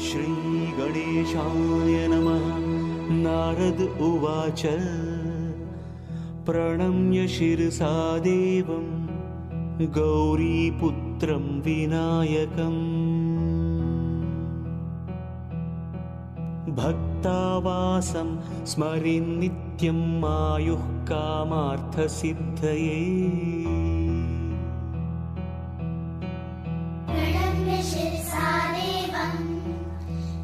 श्रीगणेशाय नमः। नारद उवाच प्रणम्य शिरसा देवं गौरीपुत्रं विनायकम्। भक्तावासं स्मरेन् नित्यं आयुः कामार्थसिद्धये। प्रणम्य शिरसा देवं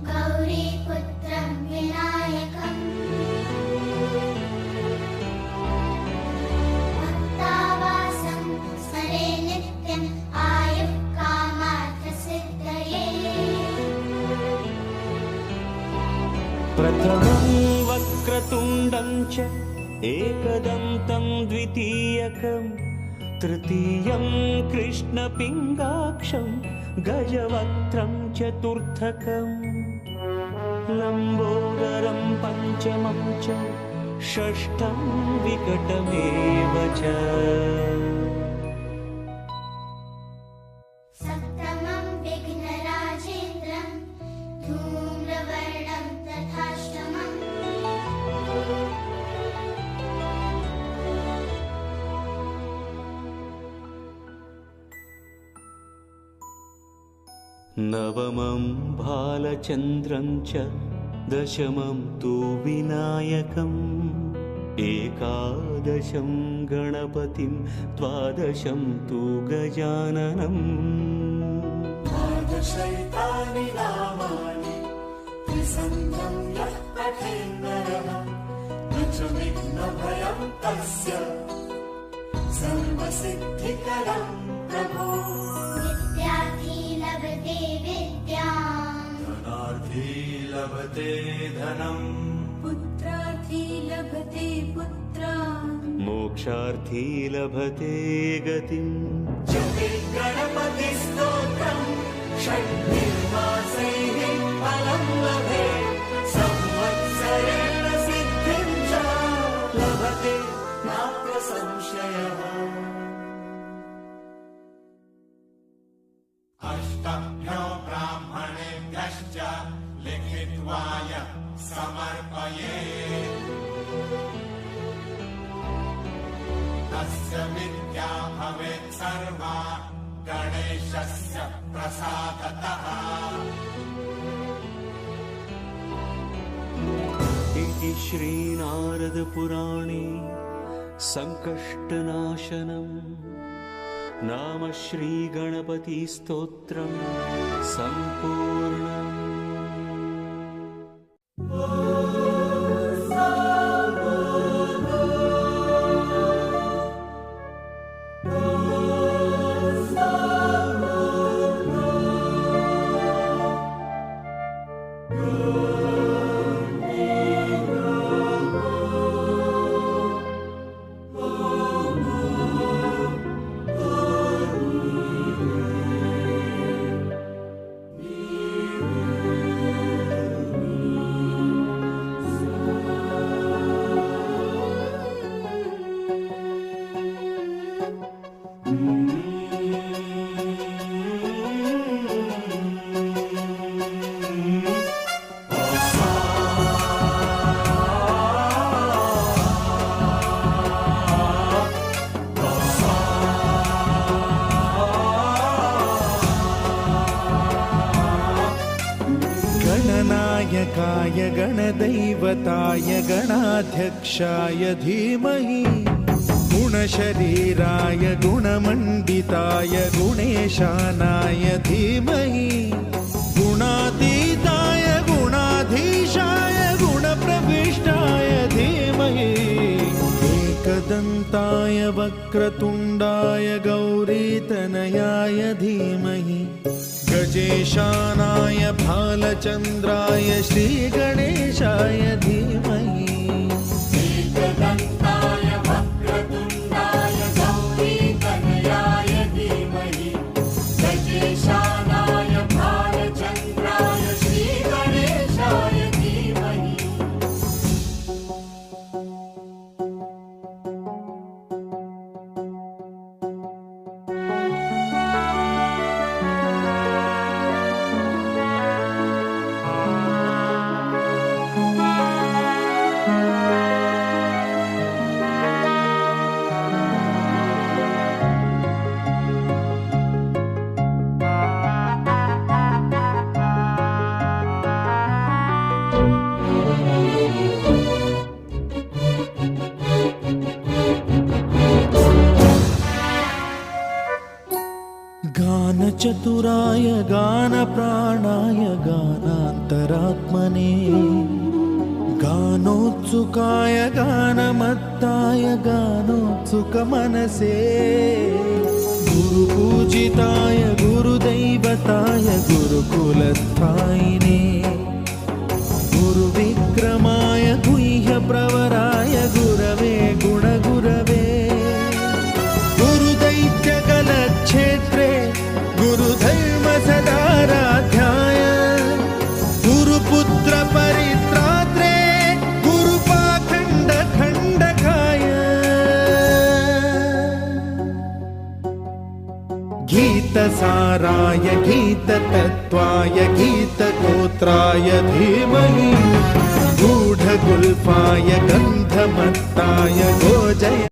गौरीपुत्रं विनायकम्। भक्तावासं स्मरेन् नित्यम् आयुः कामार्थसिद्धये। प्रथमं वक्रतुण्डं च एकदन्तं द्वितीयकं, तृतीयं कृष्णपिङ्गाक्षं गजवक्त्रं चतुर्थकं, लम्बोदरं पञ्चमं च षष्ठं विकटमेव च। सप्तमं विघ्नराजेन्द्रं धूम्रवर्णं तथाष्टमम्। नवमं भालचन्द्रं च दशमं तु विनायकम्, एकादशं गणपतिं द्वादशं तु गजाननम्। द्वादशैतानि नामानि त्रिसन्ध्यं यः पठेन्नरः, न च विघ्नभयं तस्य सर्वसिद्धिकरं प्रभो। विद्यार्थी लभते विद्याम्, धनार्थी लभते धनम्, पुत्रार्थी लभते पुत्रान्, मोक्षार्थी लभते गतिम्। जपे गणपतिस्तोत्रं षड्भिर्मासैः फलं लभेत्, संवत्सरेण सिद्धिं च लभते नात्र संशयः। अष्टभ्यो ब्राह्मणेभ्यश्च लिखित्वाय समर्पयेत्, तस्य विद्या भवेत् सर्वा गणेशस्य प्रसादतः। इति श्रीनारदपुराणे संकष्टनाशनं नाम श्रीगणपतिस्तोत्रं सम्पूर्णम्। गणनायकाय गणदैवताय गणाध्यक्षाय धीमहि, गुणशरीराय गुणमण्डिताय गुणेशानाय धीमहि, गुणातीताय गुणाधीशाय गुणप्रविष्टाय धीमहि, एकदन्ताय वक्रतुण्डाय गौरीतनयाय धीमहि, गजेशानाय भालचन्द्राय श्रीगणेशाय धीमहि। एकदन्ताय वक्रतुण्डाय गौरीतनयाय धीमहि, गजेशानाय भालचन्द्राय श्रीगणेशाय धीमहि। गानचतुराय गानप्राणाय गानान्तरात्मने गानोत्सुकाय गानमत्ताय गानोत्सुकमनसे गुरुपूजिताय गुरुदैवताय गुरुकुलस्थायिने गुरुविक्रमाय गुह्यप्रवराय गुरवे गुणगुरवे गुरुदैत्यकलक्षेत्रे गुरुधर्मसदाराध्याय गुरुपुत्रपरित्रात्रे गुरुपाखण्डखण्डकाय गीतसाराय गीततत्त्वाय गीतगोत्राय धीमहि गूढगुल्फाय गन्धमत्ताय गोजय